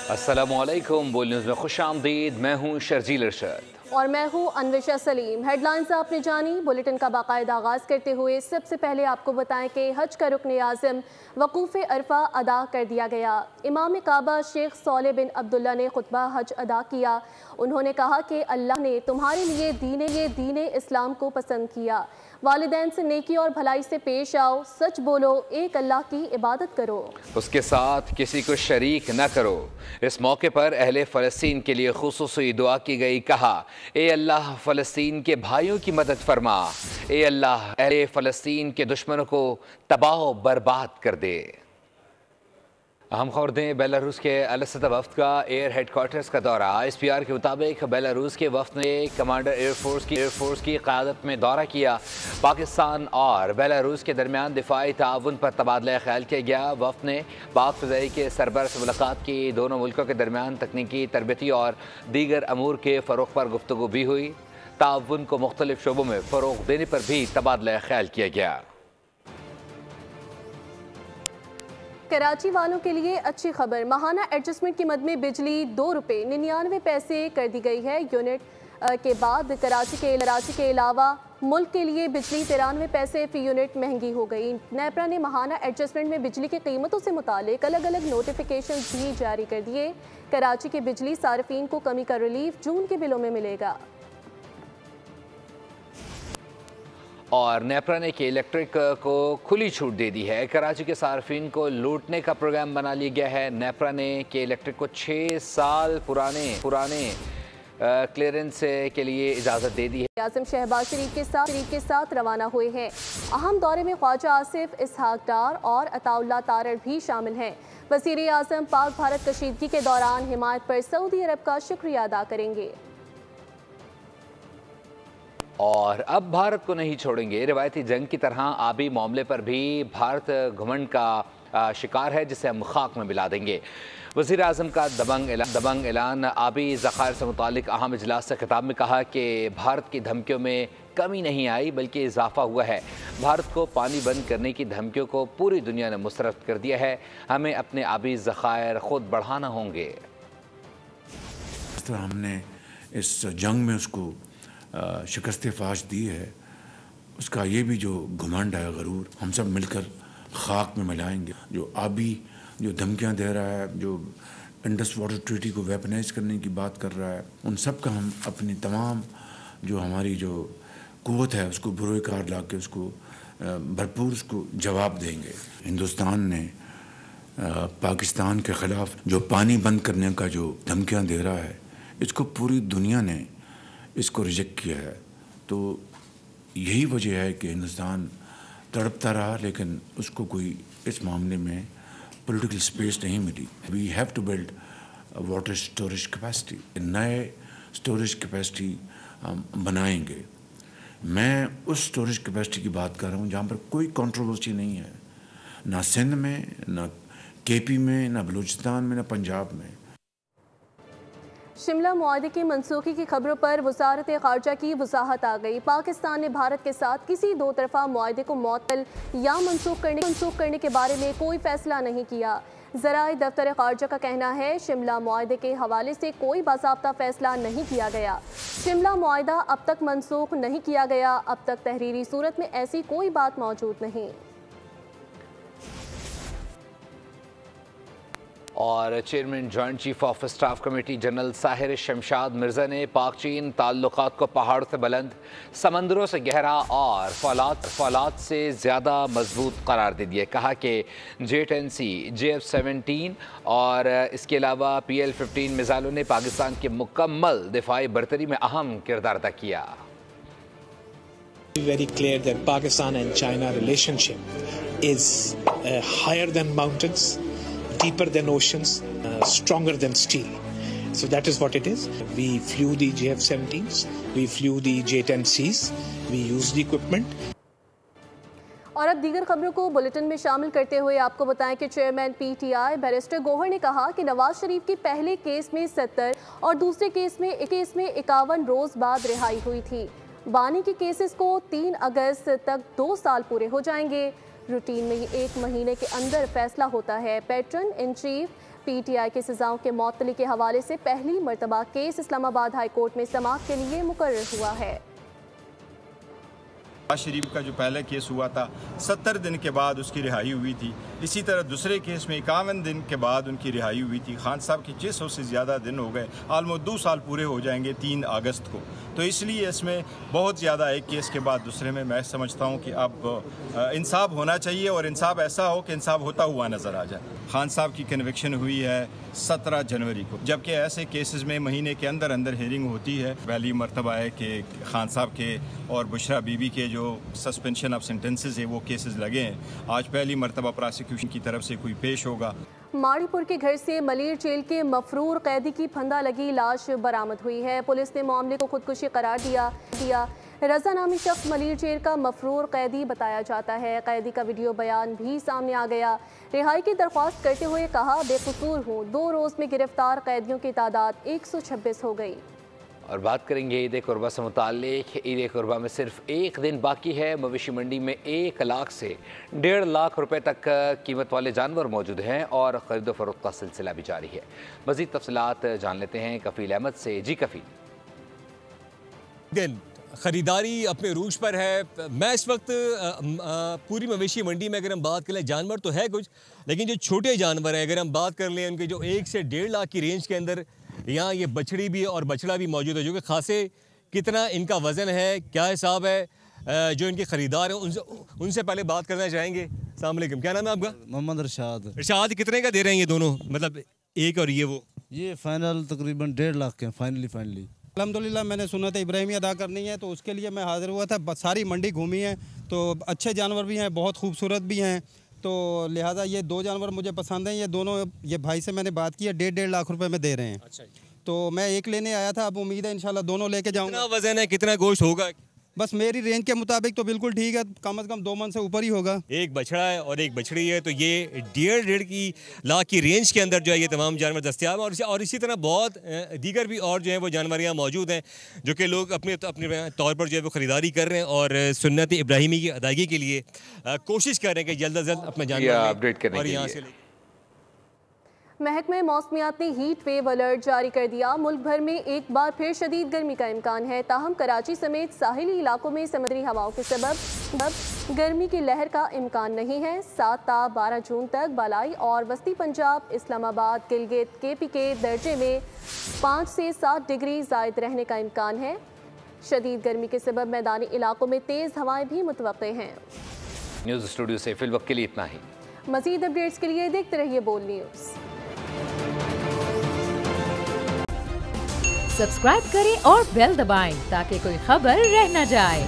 अस्सलामुअलैकुम। बोल न्यूज़ में खुश आमदीद। मैं हूँ शर्जील इरशाद और मैं हूँ अन्वेशा सलीम। हेडलाइंस आपने जानी। बुलेटिन का बाकायदा आगाज़ करते हुए सबसे पहले आपको बताएं कि हज का रुकन आज़म वकूफ़ अरफा अदा कर दिया गया। इमाम काबा शेख सौले बिन अब्दुल्ला ने खुतबा हज अदा किया। उन्होंने कहा कि अल्लाह ने तुम्हारे लिए दीन इस्लाम को पसंद किया। वालिदैन से नेकी और भलाई से पेश आओ, सच बोलो, एक अल्लाह की इबादत करो, उसके साथ किसी को शरीक न करो। इस मौके पर अहले फ़लस्तीन के लिए खुसूसी दुआ की गई। कहा, ए अल्लाह फ़लस्तीन के भाइयों की मदद फरमा। ए अल्लाह अहले फ़लस्तीन के दुश्मनों को तबाह बर्बाद कर दे। अहम खबर दें, बेलारूस के अलसदा वफ्द का एयर हेडक्वार्टर्स का दौरा। SPR के मुताबिक बेलारूस के वफ्द ने कमांडर एयरफोर्स की क़यादत में दौरा किया। पाकिस्तान और बेलारूस के दरमियान दिफाई ताउन पर तबादला ख्याल किया गया। वफ्द ने पाक फ़िज़ाई के सरबराह से मुलाकात की। दोनों मुल्कों के दरमियान तकनीकी, तरबती और दीगर अमूर के फ़रोग़ पर गुफ्तगू भी हुई। ताउन को मुख्तलिफ शोबों में फ़रोग़ देने पर भी तबादला ख्याल किया गया। कराची वालों के लिए अच्छी खबर। माहाना एडजस्टमेंट की मद में बिजली 2 रुपये 99 पैसे कर दी गई है। यूनिट के बाद कराची के अलावा मुल्क के लिए बिजली 93 पैसे फ़ी यूनिट महंगी हो गई। नेपरा ने माहाना एडजस्टमेंट में बिजली की कीमतों से मुतालिक अलग अलग नोटिफिकेशन भी जारी कर दिए। कराची के बिजली सार्फिन को कमी का रिलीफ जून के बिलों में मिलेगा। और नेपरा ने के इलेक्ट्रिक को खुली छूट दे दी है। कराची के सार्फिन को लूटने का प्रोग्राम बना लिया गया है। नेपरा ने के इलेक्ट्रिक को 6 साल पुराने क्लियरेंस के लिए इजाज़त दे दी है। आज़म शहबाज शरीफ के साथ रवाना हुए हैं। अहम दौरे में ख्वाजा आसिफ, इसहाक डार और अताउल्लाह तारड़ भी शामिल हैं। वज़ीर आज़म पाक भारत कशीदगी के दौरान हिमायत पर सऊदी अरब का शुक्रिया अदा करेंगे। और अब भारत को नहीं छोड़ेंगे। रिवायती जंग की तरह आबी मामले पर भी भारत घमंड का शिकार है, जिसे हम खाक में मिला देंगे। वज़ीर आज़म का दबंग ऐलान। आबी ज़खायर से मुतालिक अहम इजलास से खिताब में कहा कि भारत की धमकियों में कमी नहीं आई बल्कि इजाफा हुआ है। भारत को पानी बंद करने की धमकियों को पूरी दुनिया ने मुस्तरद कर दिया है। हमें अपने आबी ज़खायर खुद बढ़ाना होंगे। तो हमने इस जंग में उसको शिकस्त फाश दी है, उसका ये भी जो घमंड है, गरूर, हम सब मिलकर खाक में मिलाएंगे। जो धमकियां दे रहा है, जो इंडस वाटर ट्रीटी को वेपनाइज करने की बात कर रहा है, उन सब का हम अपनी तमाम जो हमारी जो कुव्वत है उसको बुरोए कार ला के उसको भरपूर उसको जवाब देंगे। हिंदुस्तान ने पाकिस्तान के ख़िलाफ़ जो पानी बंद करने का जो धमकियां दे रहा है, इसको पूरी दुनिया ने इसको रिजेक्ट किया है। तो यही वजह है कि हिंदुस्तान तड़पता रहा, लेकिन उसको कोई इस मामले में पॉलिटिकल स्पेस नहीं मिली। We have to build water storage capacity. नए स्टोरेज कैपेसिटी हम बनाएंगे। मैं उस स्टोरेज कैपेसिटी की बात कर रहा हूँ जहाँ पर कोई कंट्रोवर्सी नहीं है, ना सिंध में, ना KP में, ना बलूचिस्तान में, ना पंजाब में। शिमला मुआहदे की मनसूखी की खबरों पर वज़ारत ख़ारजा की वजाहत आ गई। पाकिस्तान ने भारत के साथ किसी दो तरफ़ा मुआहदे को मुअत्तल या मनसूख करने के बारे में कोई फैसला नहीं किया। ज़राए दफ्तर ख़ारजा का कहना है शिमला मुआहदे के हवाले से कोई बाज़ाब्ता फ़ैसला नहीं किया गया। शिमला मुआहदा अब तक मनसूख नहीं किया गया। अब तक तहरीरी सूरत में ऐसी कोई बात मौजूद नहीं। और chairman joint chief of staff committee general Sahir Shamshad Mirza ने पाक चीन ताल्लुकात को पहाड़ से बुलंद, समंदरों से गहरा और फौलाद से ज़्यादा मजबूत करार दे दिया। कहा कि J-10C, JF-17 और इसके अलावा PL-15 मिसाइलों ने पाकिस्तान के मुकम्मल दिफाई बरतरी में अहम किरदार अदा किया। Very clear that Pakistan and China relationship is higher than mountains, deeper than oceans, stronger than steel. So that is what it is. We flew the JF-17s, we flew the J-10Cs, we used the equipment. और अब दीगर खबरों को bulletin में शामिल करते हुए आपको बताएं कि चेयरमैन PTI बैरिस्टर गौहर ने कहा कि नवाज शरीफ की पहले केस में 70 और दूसरे केस में 51 रोज़ बाद रिहाई हुई थी। बानी के केसेस को 3 अगस्त तक 2 साल पूरे हो जाएंगे। रूटीन में ही 1 महीने के अंदर फैसला होता है। पैटर्न इन चीफ PTI की सजाओं के मुअत्तली के हवाले से पहली मरतबा केस इस्लामाबाद हाई कोर्ट में समाअत के लिए मुकर्रर हुआ है। शरीफ का जो पहला केस हुआ था 70 दिन के बाद उसकी रिहाई हुई थी। इसी तरह दूसरे केस में 51 दिन के बाद उनकी रिहाई हुई थी। खान साहब की 600 से ज़्यादा दिन हो गए, ऑलमोस्ट 2 साल पूरे हो जाएंगे 3 अगस्त को। तो इसलिए इसमें बहुत ज़्यादा एक केस के बाद दूसरे में मैं समझता हूँ कि अब इंसाफ होना चाहिए और इंसाफ ऐसा हो कि इंसाफ होता हुआ नज़र आ जाए। खान साहब की कन्विक्शन हुई है 17 जनवरी को, जबकि ऐसे केसेस में महीने के अंदर अंदर हियरिंग होती है। पहली मरतबा है कि खान साहब के और बुशरा बीबी के जो सस्पेंशन ऑफ सेंटेंसेस है वो केसेस लगे हैं। आज पहली मरतबा प्रोसिक्यूशन की तरफ से कोई पेश होगा। माड़ीपुर के घर से मलीर जेल के मफरूर कैदी की फंदा लगी लाश बरामद हुई है। पुलिस ने मामले को खुदकुशी करार दिया। रजा नामी शख्स मलीर जेल का मफरूर कैदी बताया जाता है। कैदी का वीडियो बयान भी सामने आ गया। रिहाई की दरख्वास्त करते हुए कहा, बेकसूर हूँ। 2 रोज़ में गिरफ्तार कैदियों की तादाद 126 हो गई। और बात करेंगे ईद कुर्बा से मुताल्लिक। ईद कुर्बा में सिर्फ 1 दिन बाकी है। मवेशी मंडी में 1 लाख से 1.5 लाख रुपए तक कीमत वाले जानवर मौजूद हैं और खरीदो फरोख्त का सिलसिला भी जारी है। मज़ीद तफसीलात जान लेते हैं कफ़ील अहमद से। जी कफ़ील। दिन ख़रीदारी अपने रूज पर है। मैं इस वक्त पूरी मवेशी मंडी में अगर हम बात करें, जानवर तो है कुछ, लेकिन जो छोटे जानवर हैं अगर हम बात कर लें उनके जो 1 से 1.5 लाख की रेंज के अंदर, यहाँ ये बछड़ी भी और बछड़ा भी मौजूद है, जो कि खासे कितना इनका वज़न है, क्या हिसाब है, जो इनके ख़रीदार हैं उनसे पहले बात करना चाहेंगे। अस्सलाम वालेकुम, क्या नाम है आपका? मोहम्मद इरशाद। इरशाद, कितने का दे रहे हैं ये दोनों, मतलब एक और ये वो? ये फाइनल तकरीबन 1.5 लाख के फाइनली। अल्हम्दुलिल्लाह मैंने सुन्नत इब्राहिमी अदा करनी है, तो उसके लिए मैं हाज़िर हुआ था। सारी मंडी घूमी है तो अच्छे जानवर भी हैं, बहुत खूबसूरत भी हैं, तो लिहाजा ये 2 जानवर मुझे पसंद हैं। ये दोनों, ये भाई से मैंने बात की है, 1.5 लाख रुपए में दे रहे हैं। अच्छा। तो मैं एक लेने आया था, अब उम्मीद है इंशाल्लाह दोनों लेके जाऊँगा। कितना वज़न है, कितना गोश्त होगा? बस मेरी रेंज के मुताबिक तो बिल्कुल ठीक है, कम से कम 2 मन से ऊपर ही होगा। एक बछड़ा है और एक बछड़ी है, तो ये 1.5 की लाख की रेंज के अंदर जो है ये तमाम जानवर दस्तियाब हैं। और इसी तरह बहुत दीगर भी और जो है वो जानवर यहाँ मौजूद हैं, जो कि लोग अपने तौर पर जो है वो ख़रीदारी कर रहे हैं और सुन्नत इब्राहिमी की अदायगी के लिए कोशिश कर रहे हैं कि जल्द अज जल्द अपना जानवर अपडेट करें और यहाँ से। महकमे मौसमियात ने हीट वेव अलर्ट जारी कर दिया। मुल्क भर में एक बार फिर शदीद गर्मी का इम्कान है। ताहम कराची समेत साहिली इलाकों में समुद्री हवाओं के सबब गर्मी की लहर का इम्कान नहीं है। 7 ता 12 जून तक बालाई और वस्ती पंजाब, इस्लामाबाद, गिलगित, KP के दर्जे में 5 से 7 डिग्री ज़ायद रहने का इम्कान है। शदीद गर्मी के सबब मैदानी इलाकों में तेज़ हवाएं भी मुतवक्के हैं। न्यूज़ स्टूडियो से फिल वक्त के लिए इतना ही। मज़ीद अपडेट्स के लिए देखते रहिए बोल न्यूज़। सब्सक्राइब करें और बेल दबाएं ताकि कोई खबर रह न जाए।